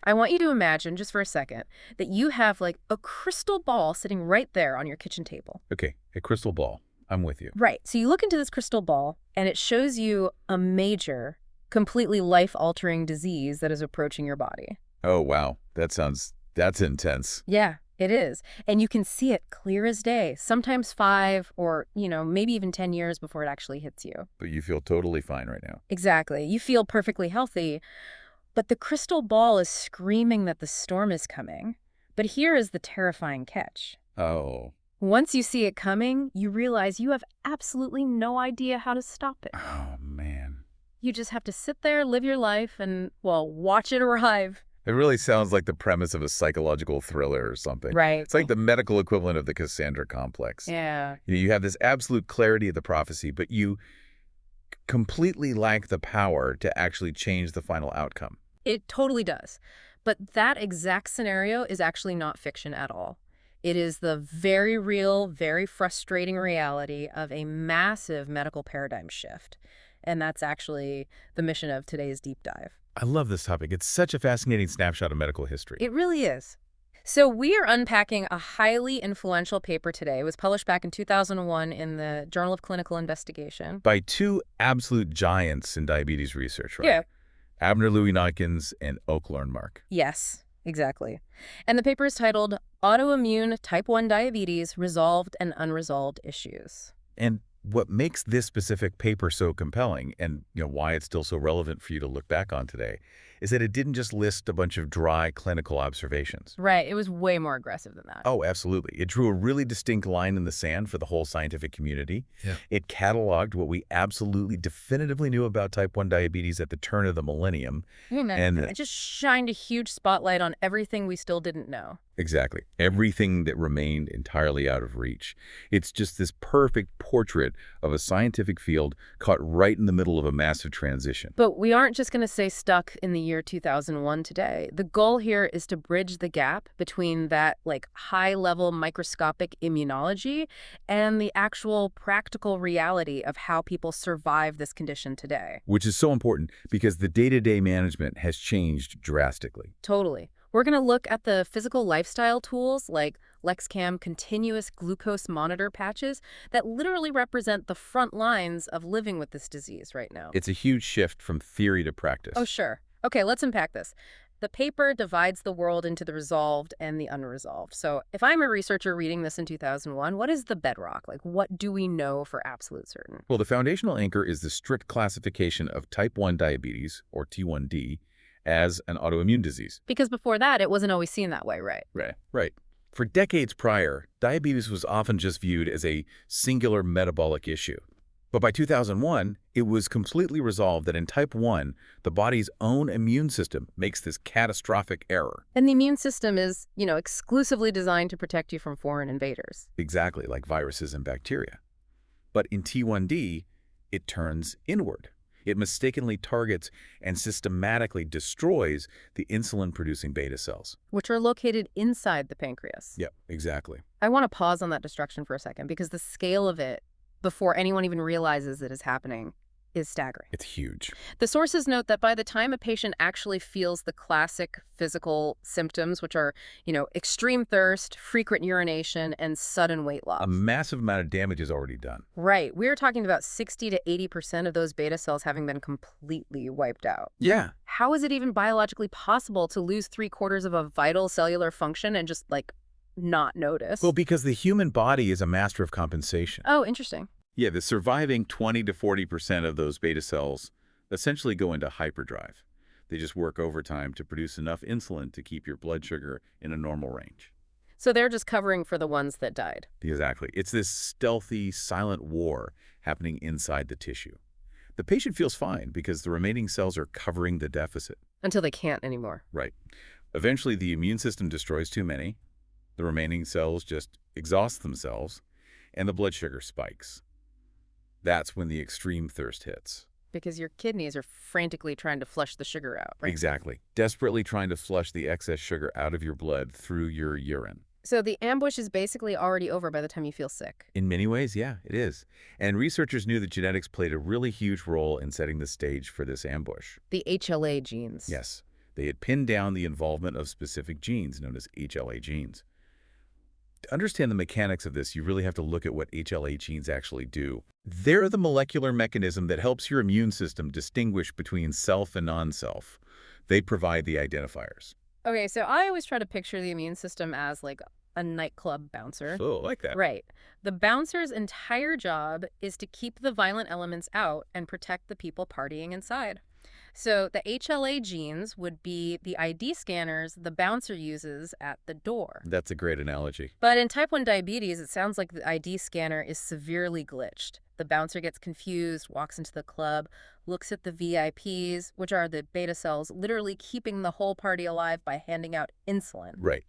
I want you to imagine, just for a second, that you have like a crystal ball sitting right there on your kitchen table. Okay, a crystal ball. I'm with you. Right. So you look into this crystal ball, and it shows you a major, completely life-altering disease that is approaching your body. Oh, wow. That's intense. Yeah, it is. And you can see it clear as day, sometimes 5 or, maybe even 10 years before it actually hits you. But you feel totally fine right now. Exactly. You feel perfectly healthy, but the crystal ball is screaming that the storm is coming. But here is the terrifying catch. Oh. Once you see it coming, you realize you have absolutely no idea how to stop it. Oh, man. You just have to sit there, live your life, and, well, watch it arrive. It really sounds like the premise of a psychological thriller or something. Right. It's like the medical equivalent of the Cassandra complex. Yeah. You have this absolute clarity of the prophecy, but you completely lack the power to actually change the final outcome. It totally does. But that exact scenario is actually not fiction at all. It is the very real, very frustrating reality of a massive medical paradigm shift. And that's actually the mission of today's deep dive. I love this topic. It's such a fascinating snapshot of medical history. It really is. So we are unpacking a highly influential paper today. It was published back in 2001 in the Journal of Clinical Investigation. By two absolute giants in diabetes research, right? Yeah. Abner Louis-Neikens and Oak Lernmark. Yes, exactly. And the paper is titled Autoimmune Type 1 Diabetes, Resolved and Unresolved Issues. And what makes this specific paper so compelling and why it's still so relevant for you to look back on today is that it didn't just list a bunch of dry clinical observations. Right. It was way more aggressive than that. Oh, absolutely. It drew a really distinct line in the sand for the whole scientific community. Yeah. It cataloged what we absolutely definitively knew about type 1 diabetes at the turn of the millennium. And it just shined a huge spotlight on everything we still didn't know. Exactly. Everything that remained entirely out of reach. It's just this perfect portrait of a scientific field caught right in the middle of a massive transition. But we aren't just going to stay stuck in the year 2001 today. The goal here is to bridge the gap between that high-level microscopic immunology and the actual practical reality of how people survive this condition today. Which is so important because the day-to-day management has changed drastically. Totally. We're going to look at the physical lifestyle tools like Lexcam continuous glucose monitor patches that literally represent the front lines of living with this disease right now. It's a huge shift from theory to practice. Oh, sure. Okay, let's unpack this. The paper divides the world into the resolved and the unresolved. So if I'm a researcher reading this in 2001, what is the bedrock? What do we know for absolute certain? Well, the foundational anchor is the strict classification of type 1 diabetes, or T1D, as an autoimmune disease. Because before that, it wasn't always seen that way, right? Right. For decades prior, diabetes was often just viewed as a singular metabolic issue. But by 2001, it was completely resolved that in type 1, the body's own immune system makes this catastrophic error. And the immune system is, exclusively designed to protect you from foreign invaders. Exactly, like viruses and bacteria. But in T1D, it turns inward. It mistakenly targets and systematically destroys the insulin-producing beta cells. Which are located inside the pancreas. Yep, exactly. I want to pause on that destruction for a second because the scale of it, before anyone even realizes it is happening, is staggering. It's huge. The sources note that by the time a patient actually feels the classic physical symptoms, which are, extreme thirst, frequent urination, and sudden weight loss. A massive amount of damage is already done. Right. We're talking about 60 to 80% of those beta cells having been completely wiped out. Yeah. How is it even biologically possible to lose 3/4 of a vital cellular function and just, not notice? Well, because the human body is a master of compensation. Oh, interesting. Yeah, the surviving 20 to 40% of those beta cells essentially go into hyperdrive. They just work overtime to produce enough insulin to keep your blood sugar in a normal range. So they're just covering for the ones that died. Exactly. It's this stealthy, silent war happening inside the tissue. The patient feels fine because the remaining cells are covering the deficit. Until they can't anymore. Right. Eventually, the immune system destroys too many. The remaining cells just exhaust themselves, and the blood sugar spikes. That's when the extreme thirst hits. Because your kidneys are frantically trying to flush the sugar out, right? Exactly. Desperately trying to flush the excess sugar out of your blood through your urine. So the ambush is basically already over by the time you feel sick. In many ways, yeah, it is. And researchers knew that genetics played a really huge role in setting the stage for this ambush. The HLA genes. Yes. They had pinned down the involvement of specific genes, known as HLA genes. To understand the mechanics of this, you really have to look at what HLA genes actually do. They're the molecular mechanism that helps your immune system distinguish between self and non-self. They provide the identifiers. Okay, so I always try to picture the immune system as like a nightclub bouncer. Oh, I like that. Right. The bouncer's entire job is to keep the violent elements out and protect the people partying inside. So the HLA genes would be the ID scanners the bouncer uses at the door. That's a great analogy. But in type 1 diabetes, it sounds like the ID scanner is severely glitched. The bouncer gets confused, walks into the club, looks at the VIPs, which are the beta cells, literally keeping the whole party alive by handing out insulin. Right.